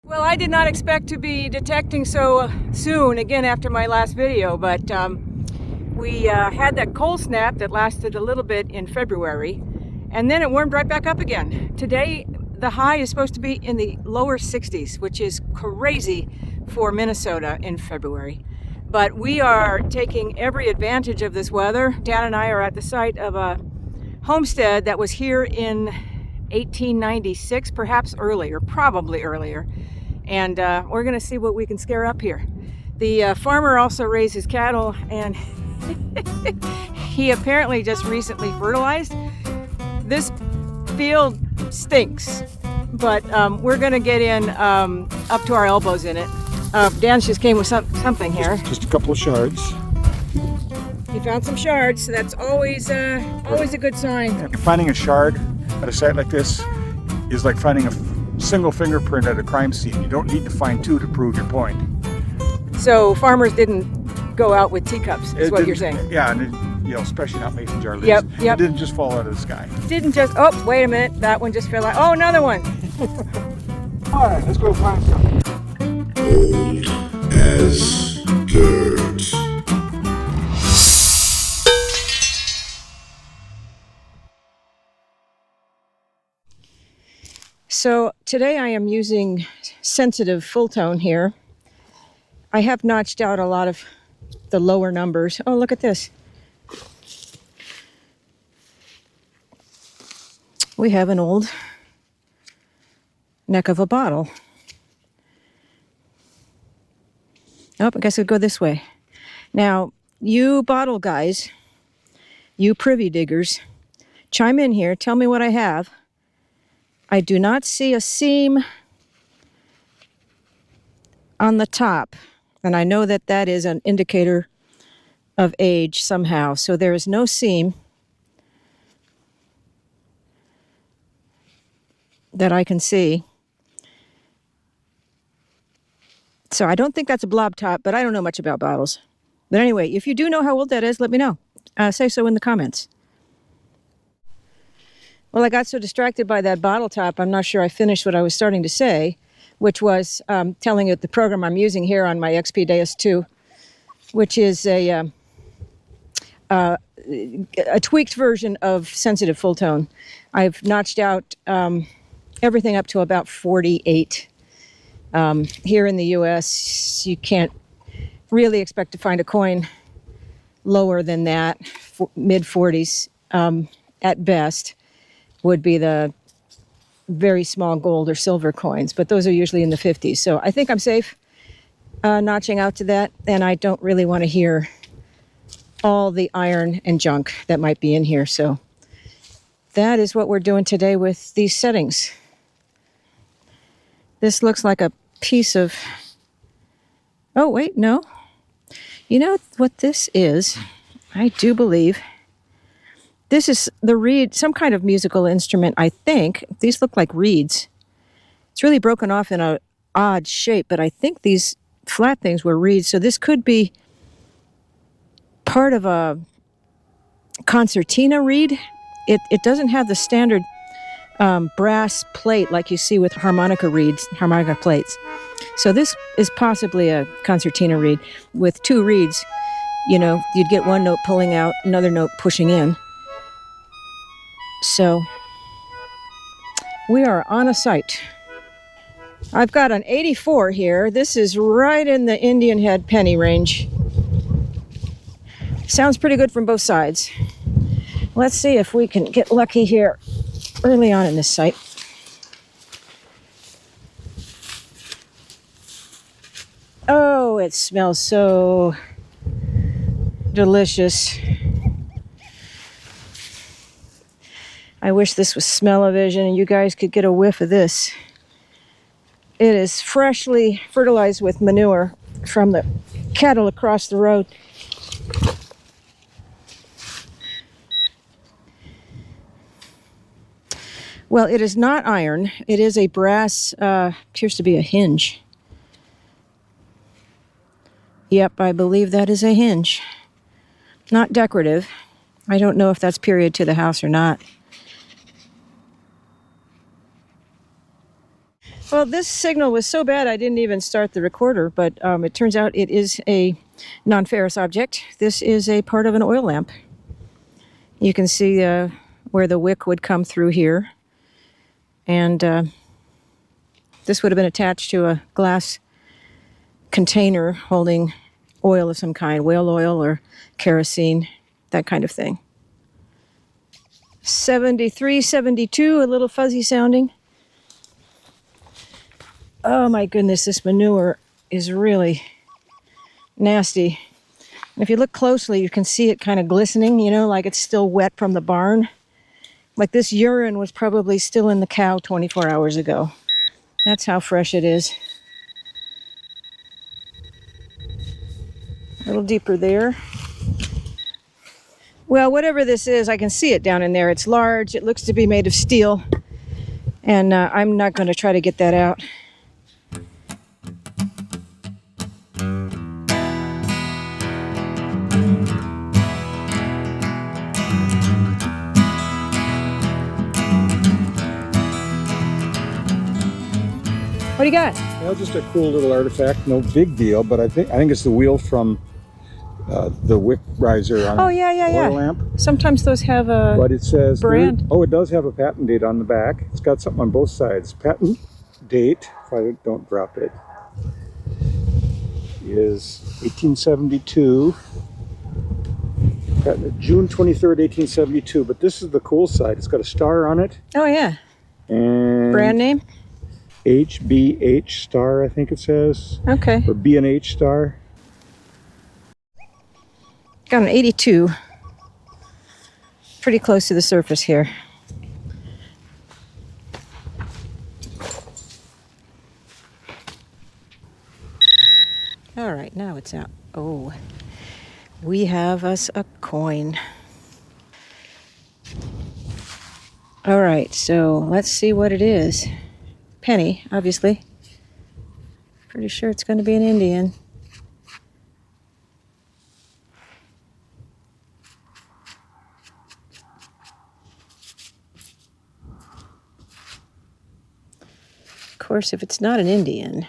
Well, I did not expect to be detecting so soon again after my last video, but we had that cold snap that lasted a little bit in February, and then it warmed right back up again. Today, the high is supposed to be in the lower 60s, which is crazy for Minnesota in February. But we are taking every advantage of this weather. Dan and I are at the site of a homestead that was here in 1896, perhaps earlier, probably earlier. And we're going to see what we can scare up here. The farmer also raises cattle, and he apparently just recently fertilized. This field stinks, but we're going to get in up to our elbows in it. Dan just came with something here. Just a couple of shards. He found some shards, so that's always a good sign. Finding a shard at a site like this is like finding a single fingerprint at a crime scene. You don't need to find two to prove your point. So farmers didn't go out with teacups, is what you're saying? Yeah, and especially not mason jar lids. Yep. It didn't just fall out of the sky. Didn't just, oh, wait a minute, that one just fell out. Oh, another one. All right, let's go find some. Old as dirt. So today I am using sensitive full tone here. I have notched out a lot of the lower numbers. Oh, look at this. We have an old neck of a bottle. Oh, I guess I'll go this way. Now, you bottle guys, you privy diggers, chime in here, tell me what I have. I do not see a seam on the top, and I know that that is an indicator of age somehow. So there is no seam that I can see. So I don't think that's a blob top, but I don't know much about bottles. But anyway, if you do know how old that is, let me know. Say so in the comments. Well, I got so distracted by that bottle top, I'm not sure I finished what I was starting to say, which was telling you the program I'm using here on my XP Deus 2, which is a tweaked version of sensitive full tone. I've notched out everything up to about 48. Here in the US, you can't really expect to find a coin lower than that, mid 40s at best. Would be the very small gold or silver coins, but those are usually in the 50s. So I think I'm safe notching out to that, and I don't really want to hear all the iron and junk that might be in here. So that is what we're doing today with these settings. This looks like a piece of, oh wait, no. You know what this is? I do believe this is the reed, some kind of musical instrument, I think. These look like reeds. It's really broken off in an odd shape, but I think these flat things were reeds. So this could be part of a concertina reed. It doesn't have the standard brass plate like you see with harmonica reeds, harmonica plates. So this is possibly a concertina reed with two reeds. You know, you'd get one note pulling out, another note pushing in. So we are on a site. I've got an 84 here. This is right in the Indian Head penny range. Sounds pretty good from both sides. Let's see if we can get lucky here early on in this site. Oh, it smells so delicious. I wish this was smell-o-vision and you guys could get a whiff of this. It is freshly fertilized with manure from the cattle across the road. Well, it is not iron. It is a brass, appears to be a hinge. Yep, I believe that is a hinge. Not decorative. I don't know if that's period to the house or not. Well, this signal was so bad I didn't even start the recorder, but it turns out it is a non-ferrous object. This is a part of an oil lamp. You can see where the wick would come through here. And this would have been attached to a glass container holding oil of some kind, whale oil or kerosene, that kind of thing. 73, 72, a little fuzzy sounding. Oh my goodness, this manure is really nasty. And if you look closely, you can see it kind of glistening, you know, like it's still wet from the barn. Like this urine was probably still in the cow 24 hours ago. That's how fresh it is. A little deeper there. Well, whatever this is, I can see it down in there. It's large. It looks to be made of steel. And I'm not going to try to get that out. What do you got? Well, just a cool little artifact. No big deal, but I think it's the wheel from the wick riser on oil lamp. Sometimes those have a But it says brand. Oh, it does have a patent date on the back. It's got something on both sides. Patent date, if I don't drop it, is 1872. June 23rd, 1872. But this is the cool side. It's got a star on it. Oh yeah. And Brand name? HBH star, I think it says. Okay. Or B&H star. Got an 82. Pretty close to the surface here. All right, now it's out. Oh, we have us a coin. All right, so let's see what it is. Penny, obviously. Pretty sure it's going to be an Indian. Of course, if it's not an Indian,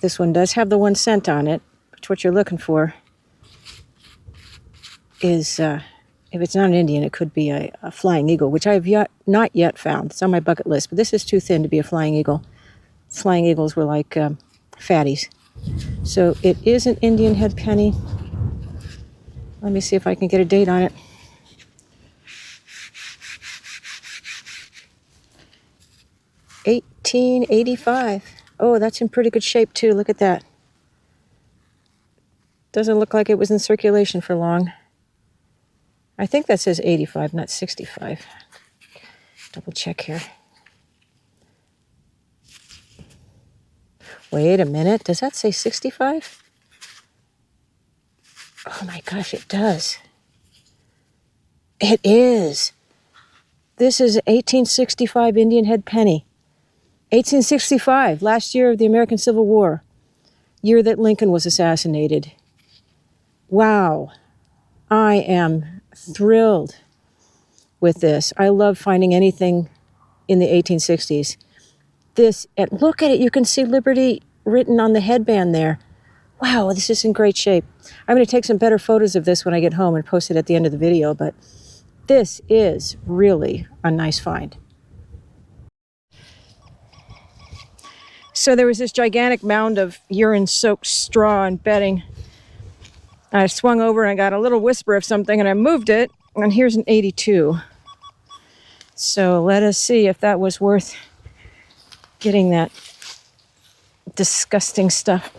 this one does have the 1 cent on it, which what you're looking for is, if it's not an Indian, it could be a flying eagle, which I have not yet found. It's on my bucket list, but this is too thin to be a flying eagle. Flying eagles were like fatties. So it is an Indian head penny. Let me see if I can get a date on it. $1885. Oh, that's in pretty good shape too. Look at that. Doesn't look like it was in circulation for long. I think that says 85, not 65. Double check here. Wait a minute. Does that say 65? Oh my gosh, it does. It is. This is 1865 Indian head penny. 1865, last year of the American Civil War. Year that Lincoln was assassinated. Wow. I am thrilled with this. I love finding anything in the 1860s. This, and look at it, you can see Liberty written on the headband there. Wow, this is in great shape. I'm going to take some better photos of this when I get home and post it at the end of the video, but this is really a nice find. So there was this gigantic mound of urine-soaked straw and bedding. I swung over and I got a little whisper of something and I moved it, and here's an 82. So let us see if that was worth getting that disgusting stuff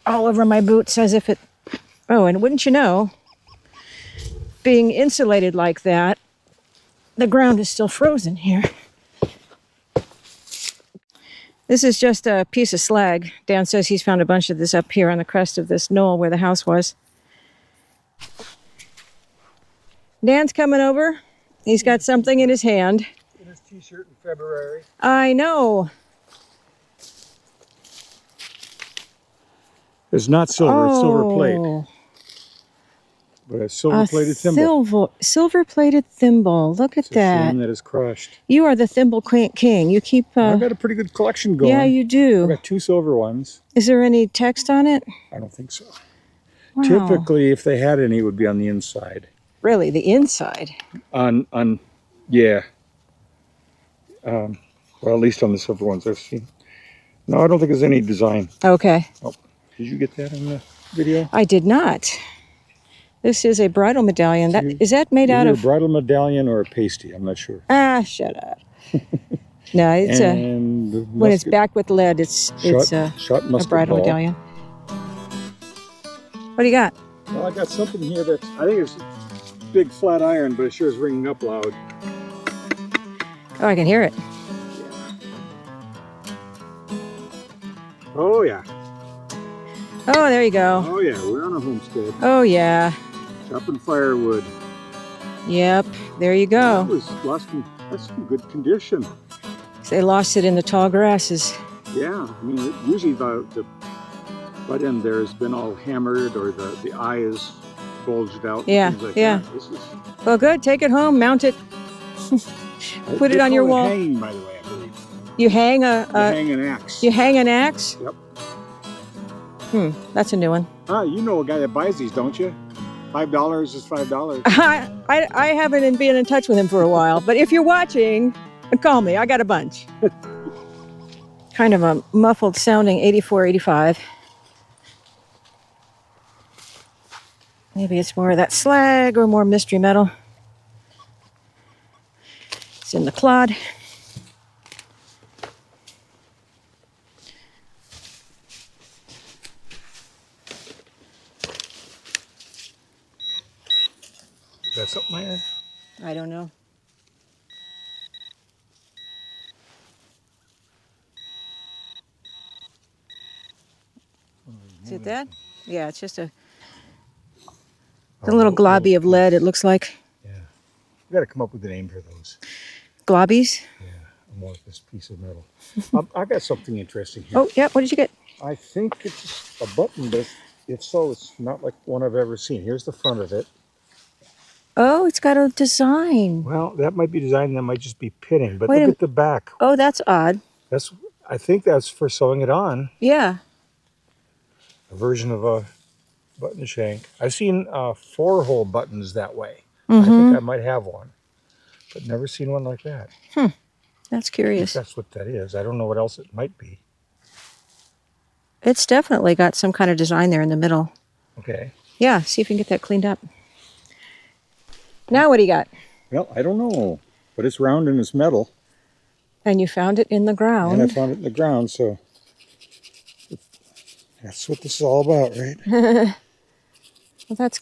all over my boots as if it... Oh, and wouldn't you know, being insulated like that, the ground is still frozen here. This is just a piece of slag. Dan says he's found a bunch of this up here on the crest of this knoll where the house was. Dan's coming over. He's got something in his hand. In his t-shirt in February. I know. It's not silver, it's silver plate. But a silver-plated thimble. Silver-plated thimble. Look at It's a that. shame that it's crushed. You are the thimble king. You keep... I've got a pretty good collection going. Yeah, you do. I've got 2 silver ones. Is there any text on it? I don't think so. Wow. Typically, if they had any, it would be on the inside. Really, the inside? Yeah. Well, at least on the silver ones I've seen. No, I don't think there's any design. Okay. Oh, did you get that in the video? I did not. This is a bridal medallion. Is that made out of... a bridal medallion or a pasty? I'm not sure. Ah, shut up. No, it's when it's backed with lead, it's a bridal medallion. What do you got? Well, I got something here that I think it's big flat iron, but it sure is ringing up loud. Oh, I can hear it. Oh yeah. Oh, there you go. Oh yeah, we're on a homestead. Oh yeah. Chopping firewood. Yep, there you go. That's in good condition. They lost it in the tall grasses. Yeah, I mean, usually the butt end there has been all hammered, or the eye is bulged out. Yeah, things like yeah. That. This is, well, good. Take it home, mount it, put it on your wall. Hanging, by the way, I believe. You hang hang an axe. You hang an axe? Yep. That's a new one. Ah, you know a guy that buys these, don't you? $5 is $5. I haven't been in touch with him for a while, but if you're watching, call me. I got a bunch. Kind of a muffled sounding 8485. Maybe it's more of that slag or more mystery metal. It's in the clod. Is that something iron? I don't know. Is it that? Yeah, it's just a little globby of lead, it looks like. Yeah. We got to come up with a name for those. Globbies? Yeah, I want this piece of metal. I got something interesting here. Oh, yeah, what did you get? I think it's a button, but if so, it's not like one I've ever seen. Here's the front of it. Oh, it's got a design. Well, that might be design, that might just be pinning, but look at the back. Oh, that's odd. I think that's for sewing it on. Yeah. A version of a button shank. I've seen 4-hole buttons that way. Mm-hmm. I think I might have one, but never seen one like that. That's curious. That's what that is. I don't know what else it might be. It's definitely got some kind of design there in the middle. Okay. Yeah, see if you can get that cleaned up. Now what do you got? Well, I don't know, but it's round and it's metal. And you found it in the ground. And I found it in the ground, so that's what this is all about, right? Well, that's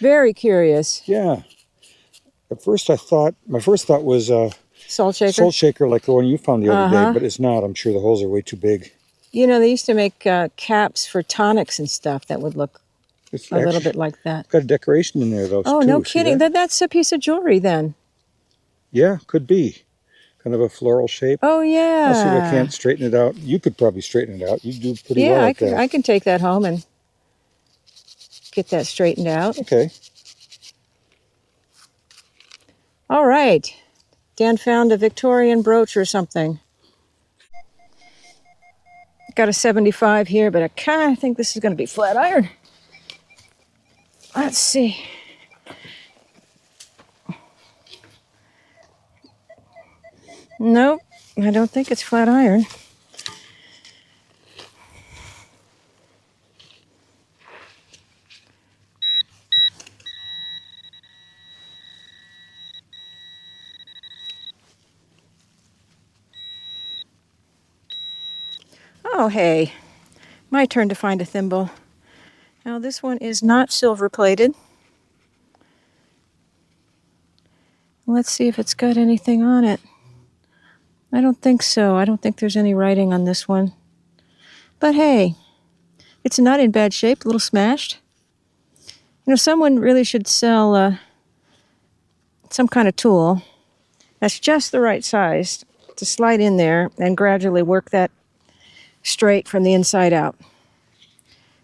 very curious. Yeah. At first my first thought was Salt shaker? salt shaker like the one you found the other day, but it's not. I'm sure the holes are way too big. You know, they used to make caps for tonics and stuff that would look a little bit like that. Got a decoration in there, though. Oh, too. no See kidding. that? That's a piece of jewelry then. Yeah, could be. Kind of a floral shape. Oh, yeah. I'll see if I can't straighten it out. You could probably straighten it out. You do pretty well at that. Yeah, I can take that home and get that straightened out. Okay. All right. Dan found a Victorian brooch or something. Got a 75 here, but I kind of think this is going to be flat iron. Let's see. Nope, I don't think it's flat iron. Oh, hey, my turn to find a thimble. Now this one is not silver plated. Let's see if it's got anything on it. I don't think so. I don't think there's any writing on this one. But hey, it's not in bad shape, a little smashed. You know, someone really should sell some kind of tool that's just the right size to slide in there and gradually work that straight from the inside out.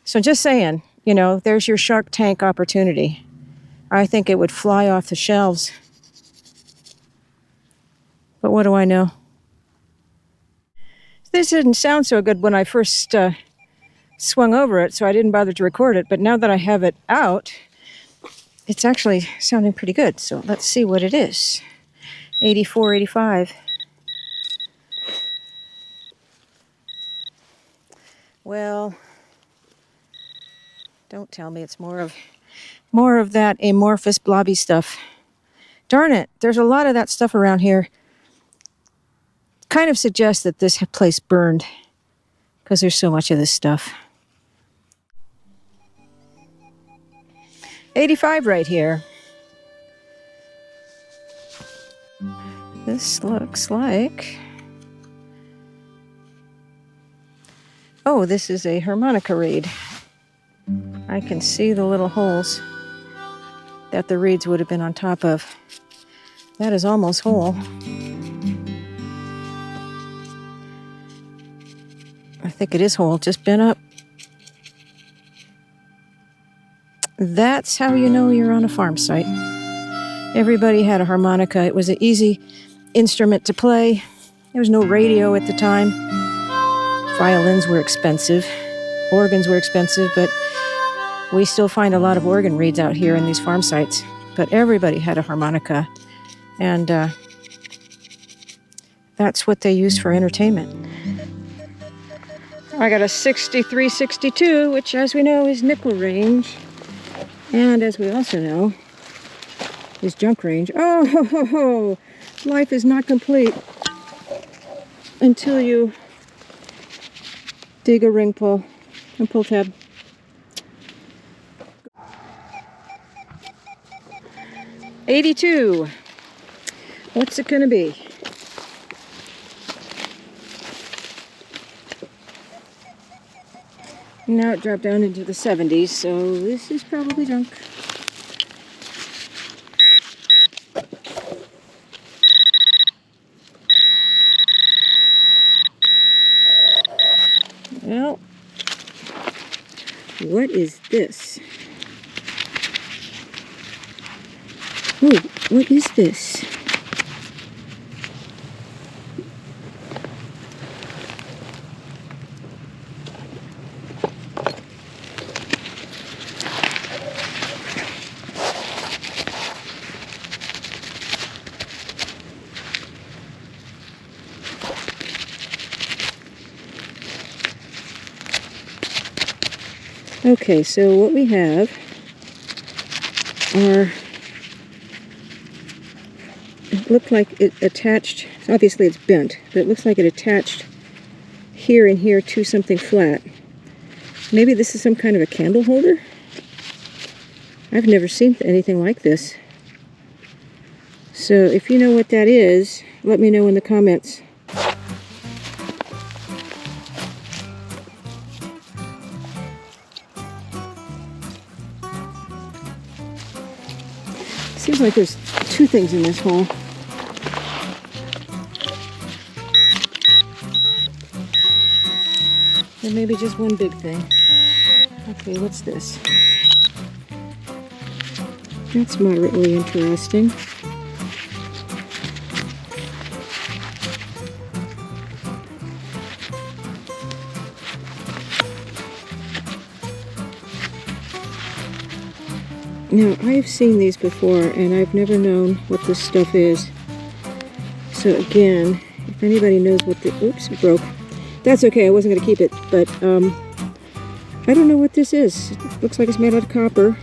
So just saying, you know, there's your Shark Tank opportunity. I think it would fly off the shelves. But what do I know? This didn't sound so good when I first swung over it, so I didn't bother to record it. But now that I have it out, it's actually sounding pretty good. So let's see what it is. 84, 85. Well, don't tell me it's more of that amorphous blobby stuff. Darn it, there's a lot of that stuff around here. Kind of suggests that this place burned because there's so much of this stuff. 85 right here. This looks like... Oh, this is a harmonica reed. I can see the little holes that the reeds would have been on top of. That is almost whole. I think it is whole, just bent up. That's how you know you're on a farm site. Everybody had a harmonica. It was an easy instrument to play. There was no radio at the time. Violins were expensive. Organs were expensive, but we still find a lot of organ reeds out here in these farm sites. But everybody had a harmonica, and that's what they used for entertainment. I got a 6362, which as we know is nickel range. And as we also know, is junk range. Oh, ho, ho, ho. Life is not complete until you dig a ring pull and pull tab. $82. What's it gonna be? Now it dropped down into the 70s, so this is probably junk. Well, what is this? Oh, what is this? Okay, so what we have are, it looked like it attached, obviously it's bent, but it looks like it attached here and here to something flat. Maybe this is some kind of a candle holder? I've never seen anything like this. So if you know what that is, let me know in the comments. Seems like there's two things in this hole. Or maybe just one big thing. Okay, what's this? That's moderately interesting. Now, I've seen these before, and I've never known what this stuff is. So again, if anybody knows what the... Oops, it broke. That's okay, I wasn't going to keep it, but I don't know what this is. It looks like it's made out of copper.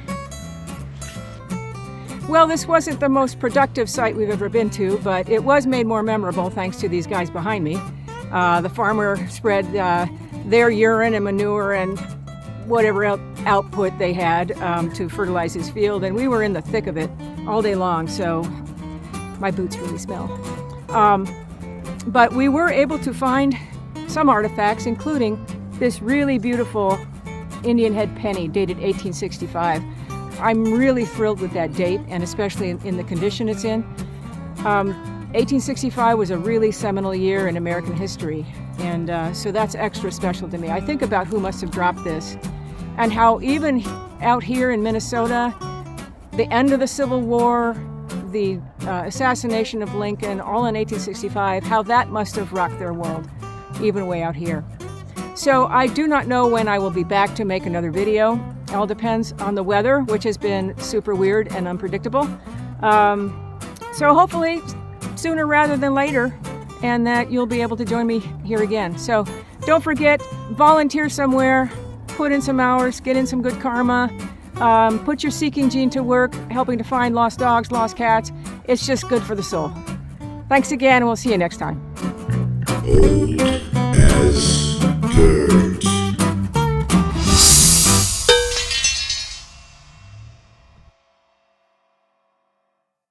Well, this wasn't the most productive site we've ever been to, but it was made more memorable thanks to these guys behind me. The farmer spread their urine and manure and whatever output they had to fertilize his field, and we were in the thick of it all day long, so my boots really smell. But we were able to find some artifacts, including this really beautiful Indian head penny dated 1865. I'm really thrilled with that date, and especially in the condition it's in. 1865 was a really seminal year in American history, and so that's extra special to me. I think about who must have dropped this, and how even out here in Minnesota, the end of the Civil War, the assassination of Lincoln, all in 1865, how that must have rocked their world, even way out here. So I do not know when I will be back to make another video. It all depends on the weather, which has been super weird and unpredictable. So hopefully sooner rather than later, and that you'll be able to join me here again. So don't forget, volunteer somewhere, put in some hours, get in some good karma, put your seeking gene to work, helping to find lost dogs, lost cats. It's just good for the soul. Thanks again, and we'll see you next time. Old as